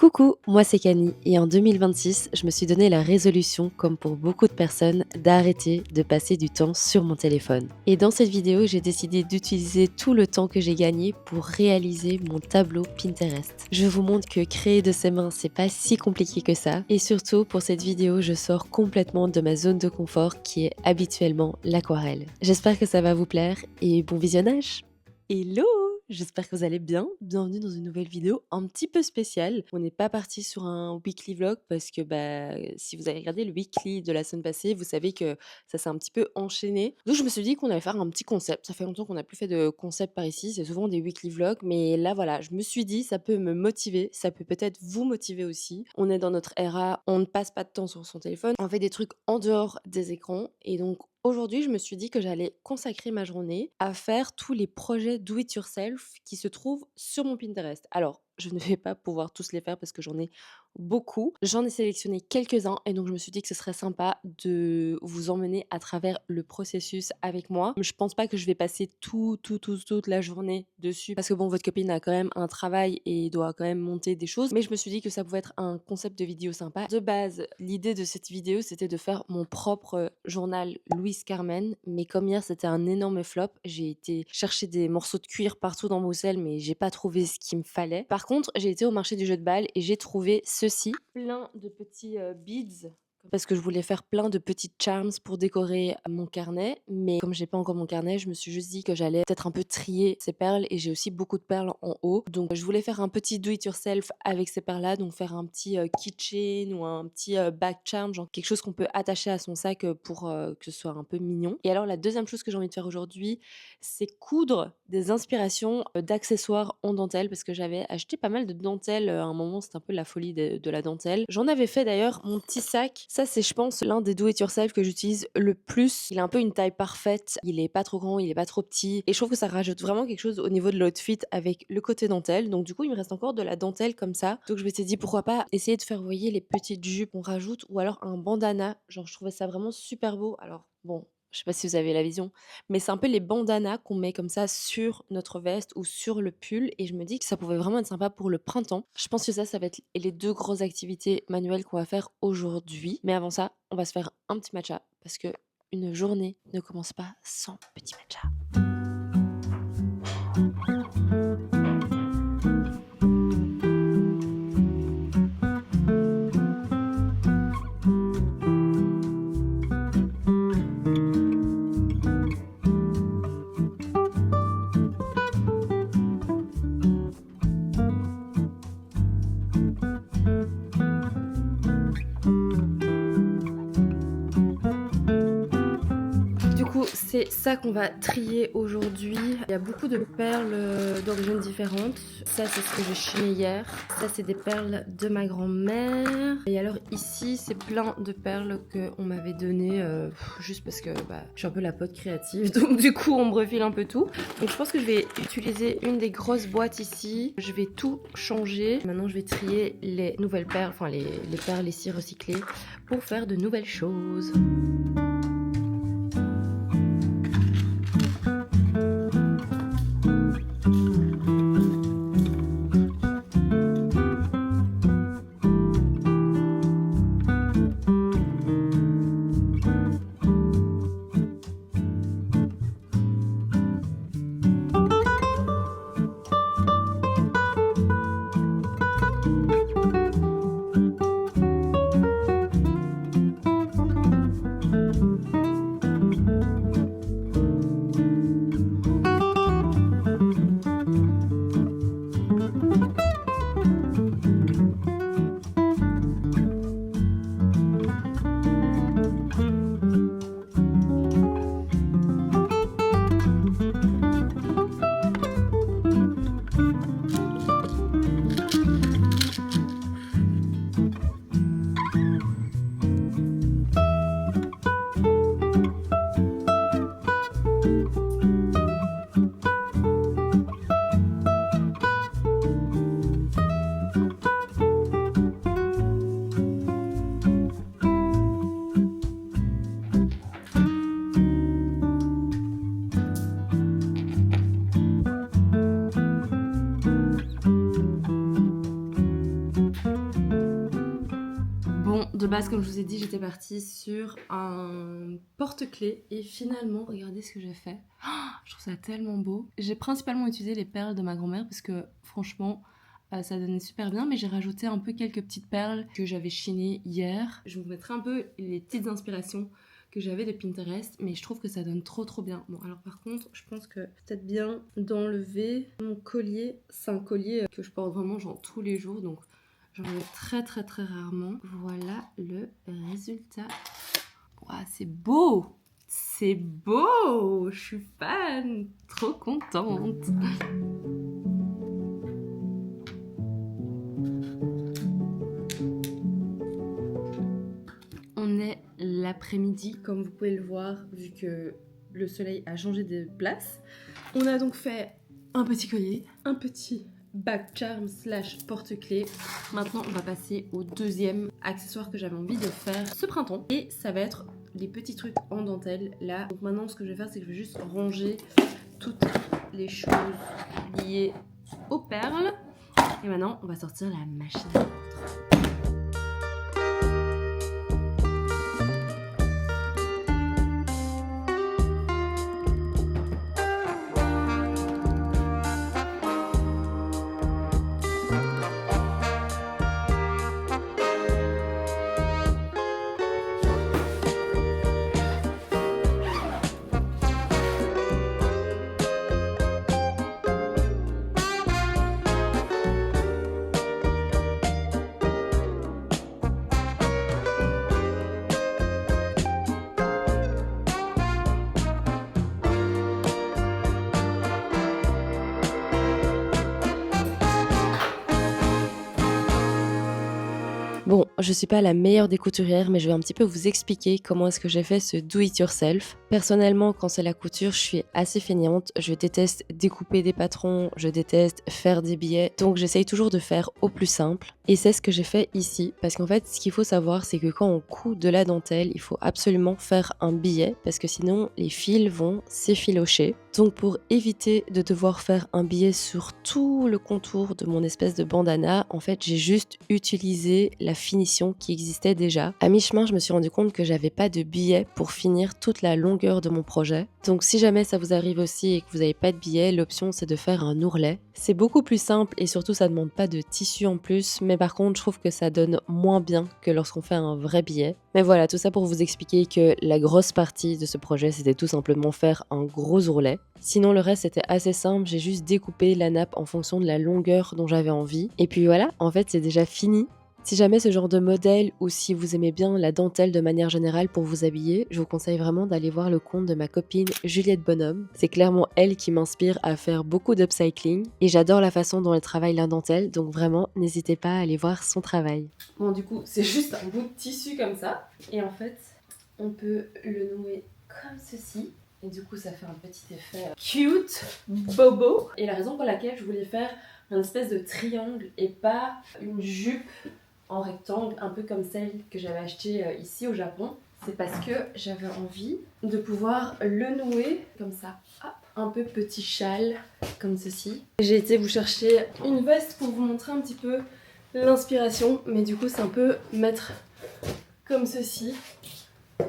Coucou, moi c'est Cami et en 2026, je me suis donné la résolution, comme pour beaucoup de personnes, d'arrêter de passer du temps sur mon téléphone. Et dans cette vidéo, j'ai décidé d'utiliser tout le temps que j'ai gagné pour réaliser mon tableau Pinterest. Je vous montre que créer de ses mains, c'est pas si compliqué que ça. Et surtout, pour cette vidéo, je sors complètement de ma zone de confort qui est habituellement l'aquarelle. J'espère que ça va vous plaire et bon visionnage! Hello! J'espère que vous allez bien. Bienvenue dans une nouvelle vidéo un petit peu spéciale. On n'est pas parti sur un weekly vlog parce que si vous avez regardé le weekly de la semaine passée, vous savez que ça s'est un petit peu enchaîné. Donc je me suis dit qu'on allait faire un petit concept. Ça fait longtemps qu'on n'a plus fait de concept par ici. C'est souvent des weekly vlogs, mais là voilà, je me suis dit ça peut me motiver, ça peut peut-être vous motiver aussi. On est dans notre era, on ne passe pas de temps sur son téléphone, on fait des trucs en dehors des écrans et donc aujourd'hui, je me suis dit que j'allais consacrer ma journée à faire tous les projets do it yourself qui se trouvent sur mon Pinterest. Alors, je ne vais pas pouvoir tous les faire parce que j'en ai beaucoup. J'en ai sélectionné quelques-uns et donc je me suis dit que ce serait sympa de vous emmener à travers le processus avec moi. Je pense pas que je vais passer toute la journée dessus parce que bon, votre copine a quand même un travail et doit quand même monter des choses. Mais je me suis dit que ça pouvait être un concept de vidéo sympa. De base, l'idée de cette vidéo, c'était de faire mon propre journal Louise Carmen. Mais comme hier, c'était un énorme flop, j'ai été chercher des morceaux de cuir partout dans Bruxelles, mais j'ai pas trouvé ce qu'il me fallait. Par contre, j'ai été au marché du jeu de balle et j'ai trouvé ceci, plein de petits beads parce que je voulais faire plein de petites charms pour décorer mon carnet. Mais comme j'ai pas encore mon carnet, je me suis juste dit que j'allais peut-être un peu trier ces perles et j'ai aussi beaucoup de perles en haut. Donc je voulais faire un petit do it yourself avec ces perles-là, donc faire un petit keychain ou un petit back charm, genre quelque chose qu'on peut attacher à son sac pour que ce soit un peu mignon. Et alors la deuxième chose que j'ai envie de faire aujourd'hui, c'est coudre des inspirations d'accessoires en dentelle parce que j'avais acheté pas mal de dentelles à un moment, c'était un peu la folie de la dentelle. J'en avais fait d'ailleurs mon petit sac. Ça, c'est, je pense, l'un des do it yourself que j'utilise le plus. Il a un peu une taille parfaite. Il est pas trop grand, il est pas trop petit. Et je trouve que ça rajoute vraiment quelque chose au niveau de l'outfit avec le côté dentelle. Donc, du coup, il me reste encore de la dentelle comme ça. Donc, je m'étais dit, pourquoi pas essayer de faire, vous voyez, les petites jupes qu'on rajoute ou alors un bandana. Genre, je trouvais ça vraiment super beau. Alors, bon. Je sais pas si vous avez la vision, mais c'est un peu les bandanas qu'on met comme ça sur notre veste ou sur le pull et je me dis que ça pouvait vraiment être sympa pour le printemps. Je pense que ça va être les deux grosses activités manuelles qu'on va faire aujourd'hui. Mais avant ça, on va se faire un petit matcha parce que une journée ne commence pas sans petit matcha. C'est ça qu'on va trier aujourd'hui. Il y a beaucoup de perles d'origines différentes. Ça, c'est ce que j'ai chiné hier. Ça, c'est des perles de ma grand-mère. Et alors ici, c'est plein de perles qu'on m'avait données juste parce que je suis un peu la pote créative. Donc du coup, on me refile un peu tout. Donc je pense que je vais utiliser une des grosses boîtes ici. Je vais tout changer. Maintenant, je vais trier les nouvelles perles, enfin les perles ici recyclées pour faire de nouvelles choses. de base, comme je vous ai dit, j'étais partie sur un porte-clés et finalement, regardez ce que j'ai fait. Oh, je trouve ça tellement beau. J'ai principalement utilisé les perles de ma grand-mère parce que franchement, ça donnait super bien, mais j'ai rajouté un peu quelques petites perles que j'avais chinées hier. Je vous mettrai un peu les petites inspirations que j'avais de Pinterest, mais je trouve que ça donne trop bien. Bon, alors par contre, je pense que peut-être bien d'enlever mon collier. C'est un collier que je porte vraiment genre tous les jours, donc j'en mets très rarement. Voilà le résultat. Waouh, c'est beau! C'est beau! Je suis fan! Trop contente! On est l'après-midi, comme vous pouvez le voir, vu que le soleil a changé de place. On a donc fait un petit collier, un petit bac charm slash porte-clés. Maintenant, on va passer au deuxième accessoire que j'avais envie de faire ce printemps. Et ça va être les petits trucs en dentelle, là. Donc maintenant, ce que je vais faire, c'est que je vais juste ranger toutes les choses liées aux perles. Et maintenant, on va sortir la machine à coudre. Bon, je suis pas la meilleure des couturières, mais je vais un petit peu vous expliquer comment est-ce que j'ai fait ce do it yourself. Personnellement, quand c'est la couture, je suis assez feignante. Je déteste découper des patrons, je déteste faire des billets. Donc j'essaye toujours de faire au plus simple. Et c'est ce que j'ai fait ici. Parce qu'en fait, ce qu'il faut savoir, c'est que quand on coud de la dentelle, il faut absolument faire un billet. Parce que sinon, les fils vont s'effilocher. Donc pour éviter de devoir faire un billet sur tout le contour de mon espèce de bandana, en fait, j'ai juste utilisé la finition qui existait déjà. À mi-chemin, je me suis rendu compte que j'avais pas de billet pour finir toute la longueur de mon projet. Donc si jamais ça vous arrive aussi et que vous n'avez pas de billet, l'option c'est de faire un ourlet. C'est beaucoup plus simple et surtout ça demande pas de tissu en plus, mais par contre je trouve que ça donne moins bien que lorsqu'on fait un vrai billet. Mais voilà, tout ça pour vous expliquer que la grosse partie de ce projet c'était tout simplement faire un gros ourlet. Sinon le reste c'était assez simple, j'ai juste découpé la nappe en fonction de la longueur dont j'avais envie. Et puis voilà, en fait c'est déjà fini. Si jamais ce genre de modèle ou si vous aimez bien la dentelle de manière générale pour vous habiller, je vous conseille vraiment d'aller voir le compte de ma copine Juliette Bonhomme. C'est clairement elle qui m'inspire à faire beaucoup d'upcycling et j'adore la façon dont elle travaille la dentelle, donc vraiment n'hésitez pas à aller voir son travail. Bon du coup c'est juste un bout de tissu comme ça et en fait on peut le nouer comme ceci. Et du coup ça fait un petit effet cute, bobo. Et la raison pour laquelle je voulais faire une espèce de triangle et pas une jupe en rectangle, un peu comme celle que j'avais achetée ici au Japon, c'est parce que j'avais envie de pouvoir le nouer comme ça. Hop, un peu petit châle, comme ceci. J'ai été vous chercher une veste pour vous montrer un petit peu l'inspiration, mais du coup c'est un peu mettre comme ceci.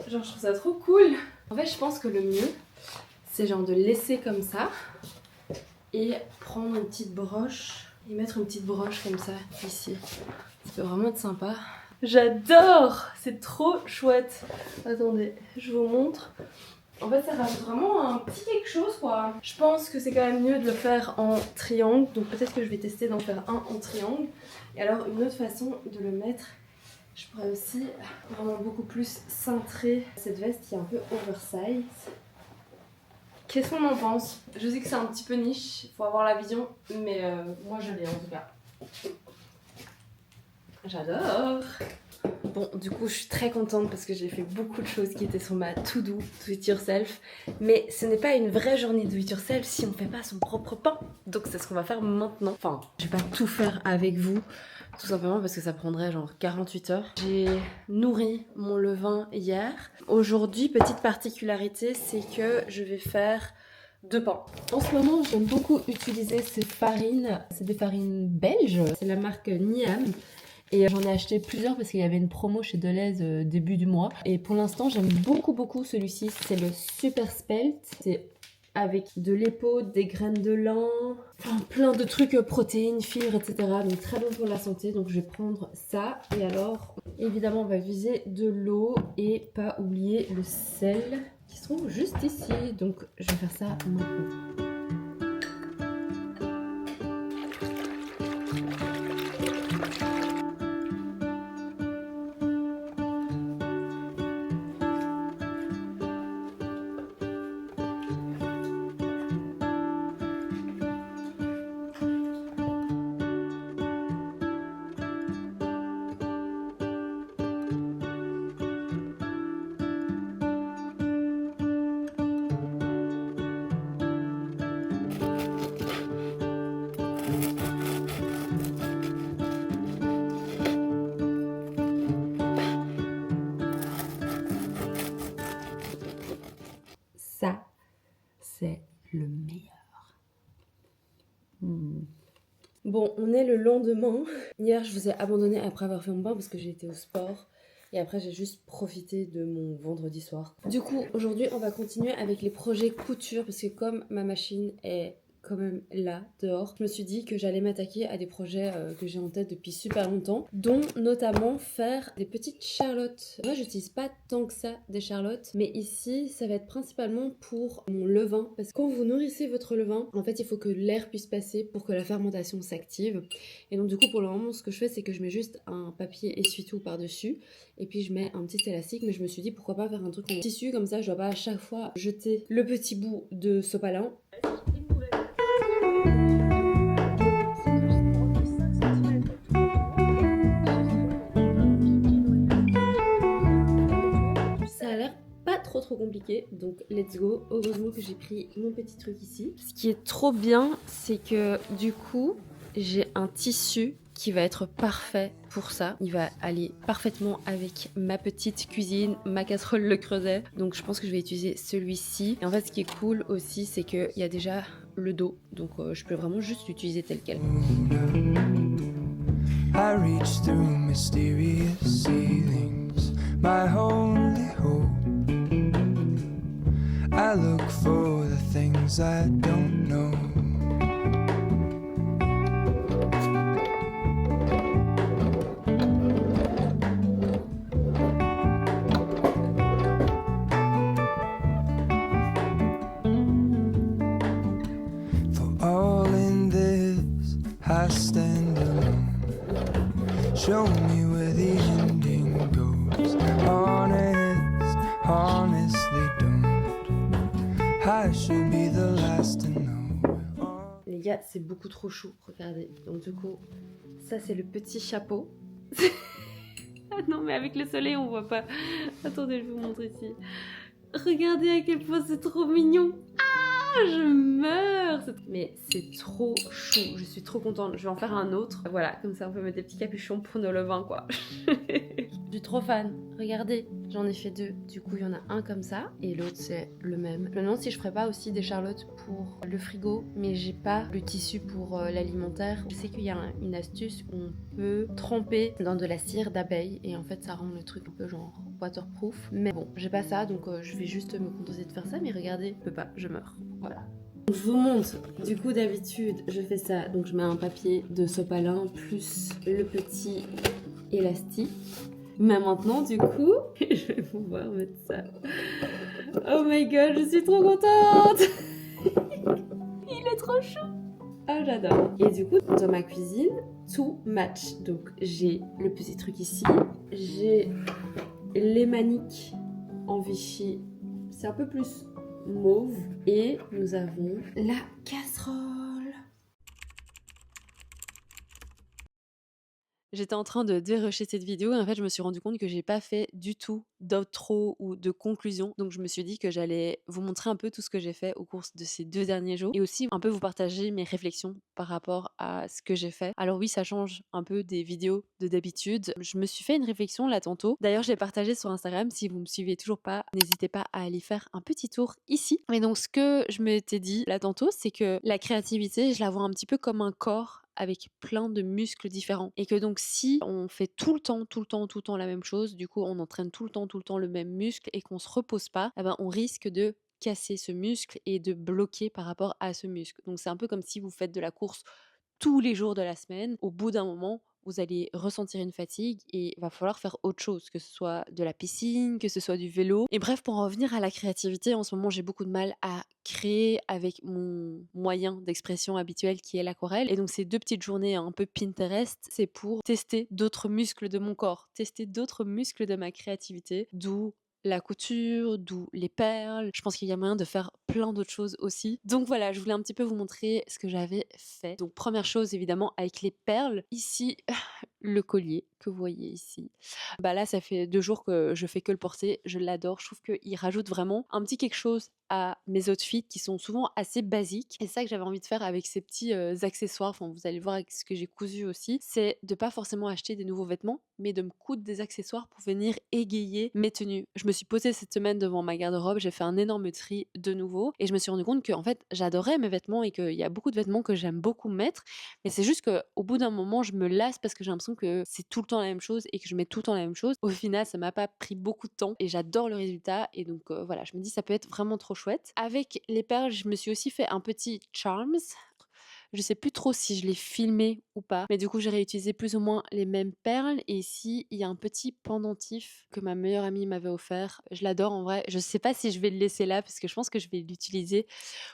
Genre je trouve ça trop cool. En fait je pense que le mieux, c'est genre de laisser comme ça et prendre une petite broche et mettre une petite broche comme ça ici. Ça peut vraiment être sympa. J'adore! C'est trop chouette. Attendez, je vous montre. En fait, ça rajoute vraiment un petit quelque chose, quoi. Je pense que c'est quand même mieux de le faire en triangle. Donc peut-être que je vais tester d'en faire un en triangle. Et alors, une autre façon de le mettre, je pourrais aussi vraiment beaucoup plus cintrer cette veste qui est un peu oversize. Qu'est-ce qu'on en pense? Je sais que c'est un petit peu niche, il faut avoir la vision, mais moi je l'ai en tout cas. J'adore! Bon, du coup, je suis très contente parce que j'ai fait beaucoup de choses qui étaient sur ma to-do, do it yourself. Mais ce n'est pas une vraie journée do it yourself si on ne fait pas son propre pain. Donc c'est ce qu'on va faire maintenant. Enfin, je vais pas tout faire avec vous, tout simplement parce que ça prendrait genre 48 heures. J'ai nourri mon levain hier. Aujourd'hui, petite particularité, c'est que je vais faire 2 pains. En ce moment, j'aime beaucoup utiliser ces farines. C'est des farines belges. C'est la marque Niam. Et j'en ai acheté plusieurs parce qu'il y avait une promo chez Deleuze début du mois. Et pour l'instant, j'aime beaucoup celui-ci. C'est le Super Spelt. C'est avec de l'épaule, des graines de lin, enfin plein de trucs, protéines, fibres, etc. Donc très bon pour la santé. Donc je vais prendre ça. Et alors, évidemment, on va viser de l'eau et pas oublier le sel qui se trouve juste ici. Donc je vais faire ça maintenant. Ça, c'est le meilleur. Bon, on est le lendemain. Hier, je vous ai abandonné après avoir fait mon bain parce que j'ai été au sport. Et après, j'ai juste profité de mon vendredi soir. Du coup, aujourd'hui, on va continuer avec les projets couture parce que comme ma machine est quand même là, dehors, je me suis dit que j'allais m'attaquer à des projets que j'ai en tête depuis super longtemps, dont notamment faire des petites charlottes. Moi, j'utilise pas tant que ça des charlottes, mais ici, ça va être principalement pour mon levain, parce que quand vous nourrissez votre levain, en fait, il faut que l'air puisse passer pour que la fermentation s'active. Et donc, du coup, pour le moment, ce que je fais, c'est que je mets juste un papier essuie-tout par-dessus, et puis je mets un petit élastique, mais je me suis dit, pourquoi pas faire un truc en tissu, comme ça, je dois pas à chaque fois jeter le petit bout de sopalin. Ça a l'air pas trop compliqué, donc let's go. Heureusement que j'ai pris mon petit truc ici. Ce qui est trop bien, c'est que du coup, j'ai un tissu qui va être parfait pour ça. Il va aller parfaitement avec ma petite cuisine, ma casserole le creuset. Donc je pense que je vais utiliser celui-ci. Et en fait, ce qui est cool aussi, c'est qu'il y a déjà le dos. Donc je peux vraiment juste l'utiliser tel quel. I reach through mysterious ceilings, my only hope. I look for the things I don't know. For all in this, I stand alone. Show me where the ending goes. Honest, honestly don't. I should be the last to know. Les gars, c'est beaucoup trop chaud, regardez. Donc du coup, ça c'est le petit chapeau. Ah non, mais avec le soleil on voit pas. Attendez, je vais vous montrer ici. Regardez à quel point c'est trop mignon. Ah, je meurs. Mais c'est trop chou, je suis trop contente. Je vais en faire un autre. Voilà, comme ça on peut mettre des petits capuchons pour nos levains, quoi. Je suis trop fan. Regardez, j'en ai fait deux. Du coup, il y en a un comme ça et l'autre c'est le même. Je me demande si je ferais pas aussi des charlottes pour le frigo, mais j'ai pas le tissu pour l'alimentaire. Je sais qu'il y a une astuce où on peut tremper dans de la cire d'abeille et en fait ça rend le truc un peu genre waterproof. Mais bon, j'ai pas ça, donc je vais juste me contenter de faire ça. Mais regardez, je peux pas, je meurs. Voilà. Je vous montre, du coup d'habitude je fais ça, donc je mets un papier de sopalin plus le petit élastique. Mais maintenant du coup, je vais pouvoir mettre ça. Oh my god, je suis trop contente. Il est trop chaud. Oh j'adore. Et du coup dans ma cuisine, tout match. Donc j'ai le petit truc ici, j'ai les maniques en Vichy, c'est un peu plus mauve, et nous avons la casserole. J'étais en train de dérusher cette vidéo et en fait je me suis rendu compte que j'ai pas fait du tout d'outro ou de conclusion, donc je me suis dit que j'allais vous montrer un peu tout ce que j'ai fait au cours de ces 2 derniers jours et aussi un peu vous partager mes réflexions par rapport à ce que j'ai fait. Alors oui, ça change un peu des vidéos de d'habitude. Je me suis fait une réflexion là tantôt. D'ailleurs, je l'ai partagée sur Instagram. Si vous me suivez toujours pas, n'hésitez pas à aller faire un petit tour ici. Et donc ce que je m'étais dit là tantôt, c'est que la créativité, je la vois un petit peu comme un corps avec plein de muscles différents. Et que donc si on fait tout le temps la même chose, du coup on entraîne tout le temps le même muscle et qu'on se repose pas, eh ben, on risque de casser ce muscle et de bloquer par rapport à ce muscle. Donc c'est un peu comme si vous faites de la course tous les jours de la semaine. Au bout d'un moment, vous allez ressentir une fatigue et il va falloir faire autre chose, que ce soit de la piscine, que ce soit du vélo. Et bref, pour en revenir à la créativité, en ce moment, j'ai beaucoup de mal à créer avec mon moyen d'expression habituel qui est l'aquarelle. Et donc, ces 2 petites journées un peu Pinterest, c'est pour tester d'autres muscles de mon corps, tester d'autres muscles de ma créativité, d'où la couture, d'où les perles. Je pense qu'il y a moyen de faire plein d'autres choses aussi. Donc voilà, je voulais un petit peu vous montrer ce que j'avais fait. Donc première chose, évidemment, avec les perles. Ici, le collier que vous voyez ici. Bah là, ça fait 2 jours que je fais que le porter. Je l'adore. Je trouve qu'il rajoute vraiment un petit quelque chose à mes outfits qui sont souvent assez basiques. Et c'est ça que j'avais envie de faire avec ces petits accessoires. Enfin, vous allez voir avec ce que j'ai cousu aussi. C'est de pas forcément acheter des nouveaux vêtements, mais de me coudre des accessoires pour venir égayer mes tenues. Je me suis posée cette semaine devant ma garde-robe. J'ai fait un énorme tri de nouveau. Et je me suis rendu compte que, en fait, j'adorais mes vêtements et qu'il y a beaucoup de vêtements que j'aime beaucoup mettre. Mais c'est juste qu'au bout d'un moment, je me lasse parce que j'ai l'impression que c'est tout le temps la même chose et que je mets tout le temps la même chose. Au final, ça m'a pas pris beaucoup de temps et j'adore le résultat. Et donc voilà, je me dis ça peut être vraiment trop chouette. Avec les perles, je me suis aussi fait un petit charms. Je sais plus trop si je l'ai filmé ou pas, mais du coup j'ai réutilisé plus ou moins les mêmes perles. Et ici il y a un petit pendentif que ma meilleure amie m'avait offert. Je l'adore en vrai. Je sais pas si je vais le laisser là parce que je pense que je vais l'utiliser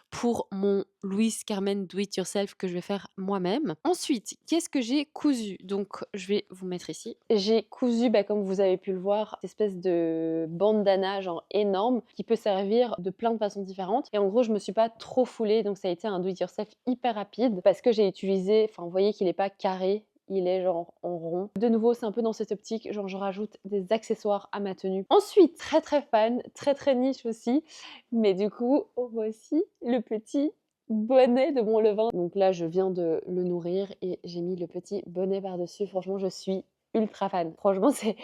pour mon Louise Carmen Do It Yourself que je vais faire moi-même. Ensuite, qu'est-ce que j'ai cousu? Donc je vais vous mettre ici. J'ai cousu, comme vous avez pu le voir, cette espèce de bandana genre énorme qui peut servir de plein de façons différentes. Et en gros, je me suis pas trop foulée, donc ça a été un Do It Yourself hyper rapide parce que j'ai utilisé, vous voyez qu'il est pas carré, il est genre en rond. De nouveau, c'est un peu dans cette optique, genre je rajoute des accessoires à ma tenue. Ensuite, très fan, très niche aussi, mais du coup, on voit aussi le petit bonnet de mon levain. Donc là, je viens de le nourrir et j'ai mis le petit bonnet par-dessus. Franchement, je suis ultra fan. Franchement, c'est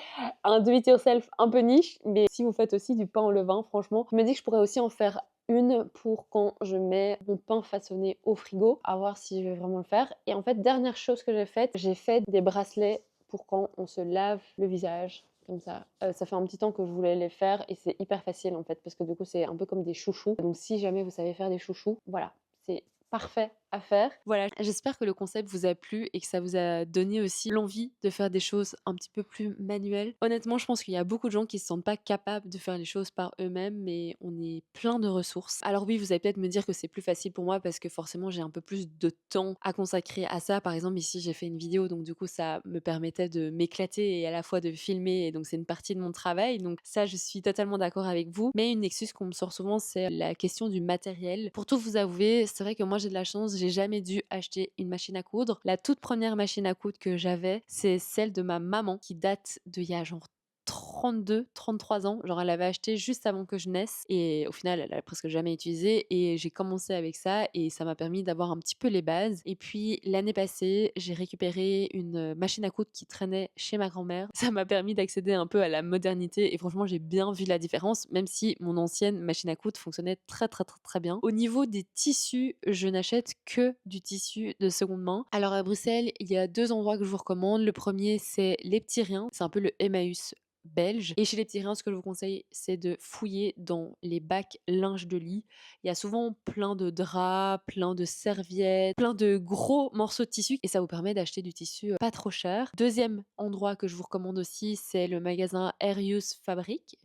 un do-it-yourself un peu niche, mais si vous faites aussi du pain au levain, franchement, je me dis que je pourrais aussi en faire une pour quand je mets mon pain façonné au frigo, à voir si je vais vraiment le faire. Et en fait, dernière chose que j'ai fait des bracelets pour quand on se lave le visage. Comme ça. Ça fait un petit temps que je voulais les faire et c'est hyper facile en fait parce que du coup c'est un peu comme des chouchous. Donc si jamais vous savez faire des chouchous, voilà, c'est parfait à faire. Voilà, j'espère que le concept vous a plu et que ça vous a donné aussi l'envie de faire des choses un petit peu plus manuelles. Honnêtement, je pense qu'il y a beaucoup de gens qui se sentent pas capables de faire les choses par eux-mêmes, mais on est plein de ressources. Alors oui, vous allez peut-être me dire que c'est plus facile pour moi parce que forcément j'ai un peu plus de temps à consacrer à ça. Par exemple, ici j'ai fait une vidéo, donc du coup ça me permettait de m'éclater et à la fois de filmer, et donc c'est une partie de mon travail. Donc ça, je suis totalement d'accord avec vous. Mais une excuse qu'on me sort souvent, c'est la question du matériel. Pour tout vous avouer, c'est vrai que moi j'ai de la chance, j'ai jamais dû acheter une machine à coudre. La toute première machine à coudre que j'avais, c'est celle de ma maman qui date de il y a genre 32, 33 ans. Genre, elle l'avait acheté juste avant que je naisse et au final, elle l'a presque jamais utilisé et j'ai commencé avec ça et ça m'a permis d'avoir un petit peu les bases. Et puis, l'année passée, j'ai récupéré une machine à coudre qui traînait chez ma grand-mère. Ça m'a permis d'accéder un peu à la modernité et franchement, j'ai bien vu la différence, même si mon ancienne machine à coudre fonctionnait très bien. Au niveau des tissus, je n'achète que du tissu de seconde main. Alors, à Bruxelles, il y a 2 endroits que je vous recommande. Le premier, c'est Les Petits Riens. C'est un peu le Emmaüs belge. Et chez les petits riens, ce que je vous conseille, c'est de fouiller dans les bacs linge de lit. Il y a souvent plein de draps, plein de serviettes, plein de gros morceaux de tissu et ça vous permet d'acheter du tissu pas trop cher. Deuxième endroit que je vous recommande aussi, c'est le magasin Reuse Fabric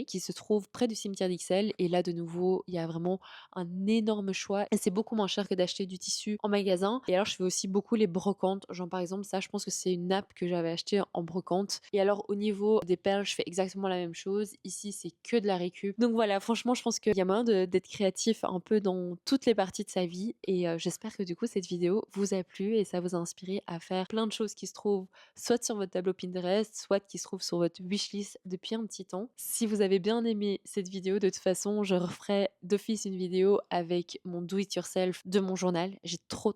qui se trouve près du cimetière d'Ixelles. Et là, de nouveau, il y a vraiment un énorme choix et c'est beaucoup moins cher que d'acheter du tissu en magasin. Et alors, je fais aussi beaucoup les brocantes. Genre, par exemple, ça, je pense que c'est une nappe que j'avais achetée en brocante. Et alors, au niveau des perles, je fais exactement la même chose. Ici, c'est que de la récup. Donc voilà, franchement, je pense qu'il y a moyen d'être créatif un peu dans toutes les parties de sa vie. Et j'espère que du coup, cette vidéo vous a plu et ça vous a inspiré à faire plein de choses qui se trouvent soit sur votre tableau Pinterest, soit qui se trouvent sur votre wishlist depuis un petit temps. Si vous avez bien aimé cette vidéo, de toute façon, je referai d'office une vidéo avec mon do it yourself de mon journal. J'ai trop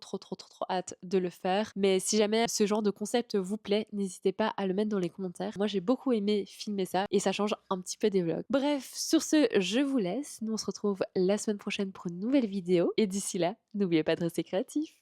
hâte de le faire. Mais si jamais ce genre de concept vous plaît, n'hésitez pas à le mettre dans les commentaires. Moi, j'ai beaucoup aimé filmer ça et ça change un petit peu des vlogs. Bref, sur ce, je vous laisse. Nous, on se retrouve la semaine prochaine pour une nouvelle vidéo. Et d'ici là, n'oubliez pas de rester créatif.